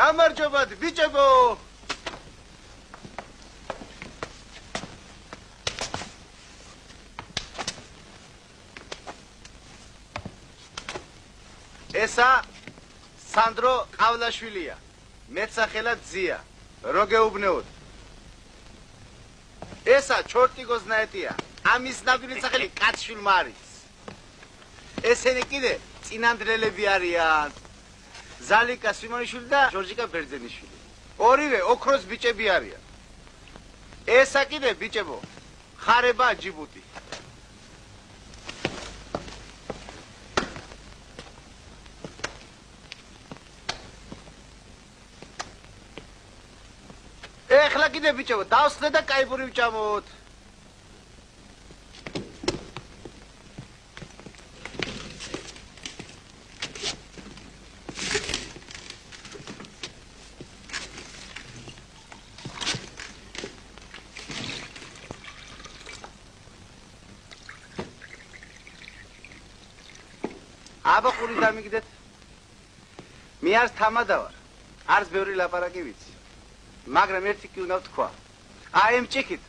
გამარჯობათ ბიჭებო. ესა სანდრო ყავლაშვილია. მეცახელად ძია. რო გეუბნეოთ. ესა ჩორტიგოზნაეტია. ამის ნამდვილი სახელი კაცშვილმა არის. ესენი კიდე წინანდრელები არიან. ზალიკა სიმონიშვილი და ჟორჟიკა ბერძენიშვილი. ორივე ოქროს ბიჭები არიან. ესა კიდე ბიჭებო ხარება ჯიბუტი. ეხლა კიდე ბიჭებო დავსხდე და კაიბური ვჭამოთ. აბა ყური დამიგდეთ. მე არც თამადა ვარ. არც ბევრი ლაპარაკი ვიცი. მაგრამ ერთი კი უნდა ვთქვა. აი ამ ჭიქით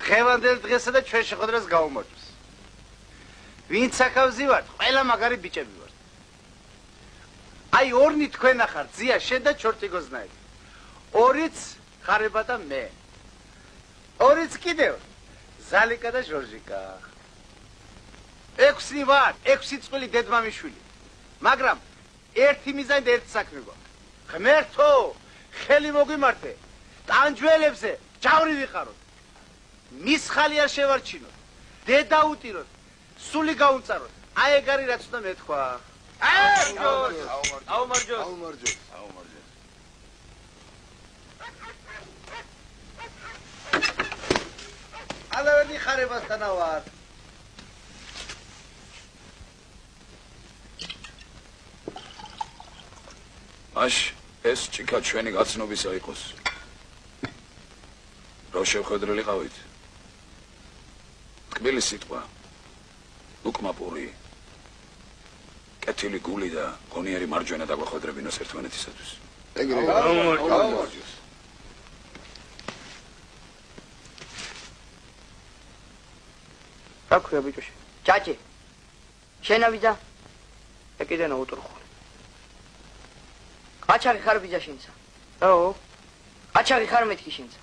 დღევანდელ დღესა და ჩვენ შეხვედრას გაუმარჯოს. ვინც აქავზი ვართ, ყველა მაგარი ბიჭები ვართ. აი ორნი თქვენ ახარ, ძია, შენ და ჩორტიგოზნაიტი. ორიც ხარება და მე. ორიც კიდევ ზალიკა და ჟორჟიკა. 6 ვარ, 6 წყვილი დედმამიშვილი. მაგრამ ერთი მიზანი და ერთი საქმე გვაქვს. ღმერთო, ხელი მოგვიმართე. ტანჯველებზე ჯავრი ვიყაროთ. მის ხალი არ შევარჩინოთ. დედა უტიროთ. სული გაუნწაროთ. აი ეგ არის რაც უნდა მეთქვა. აუმარჯოს. ალავერდი ხარებასთანა ვარ. მაშ ეს ჭიქა ჩვენი გაცნობისა იყოს. რო შევხედრილიყავით. ტკბილი სიტყვა. უკმაპური. კეთილი გული და გონიერი მარჯვენა დაგვახვედრებინოს ერთმანეთისათვის. ეგრე. გამარჯოს. რა ქვია ბიჭოში? ჭაჭი. შენავიდა? ეკიდენა უტრხული. ყაჩაღი ხარ ბიძაშინცა. აო. ყაჩაღი ხარ მეთქი შინცა.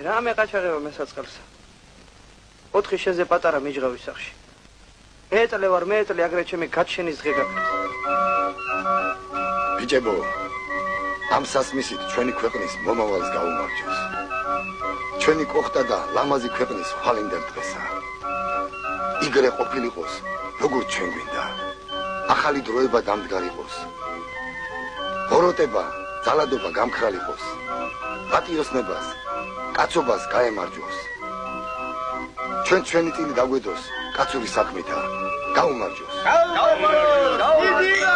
რამე ყაჩაღება მესაწყალსა. 4 შეზე პატარა მიჯღავის სახში. მეეტლე ვარ, მეეტლე აგრე ჩემი გაჩენის დღე გაქრეს. ბიჭებო, ამ სასმისით ჩვენი ქვეყნის მომავალს გაუმარჯოს. ჩვენი კოხტა და ლამაზი ქვეყნის ხვალინდელ დღესა. იგრე ყოფილიყოს, როგორც ჩვენ გვინდა. ახალი დროება დამდგარიყოს. ბოროტება, ძალადობა გამქრალიყოს. პატიოსნებას, კაცობას გაემარჯოს. ჩვენი წილი დაგვედოს კაცური საქმეთა. გაუმარჯოს. გაუმარჯოს.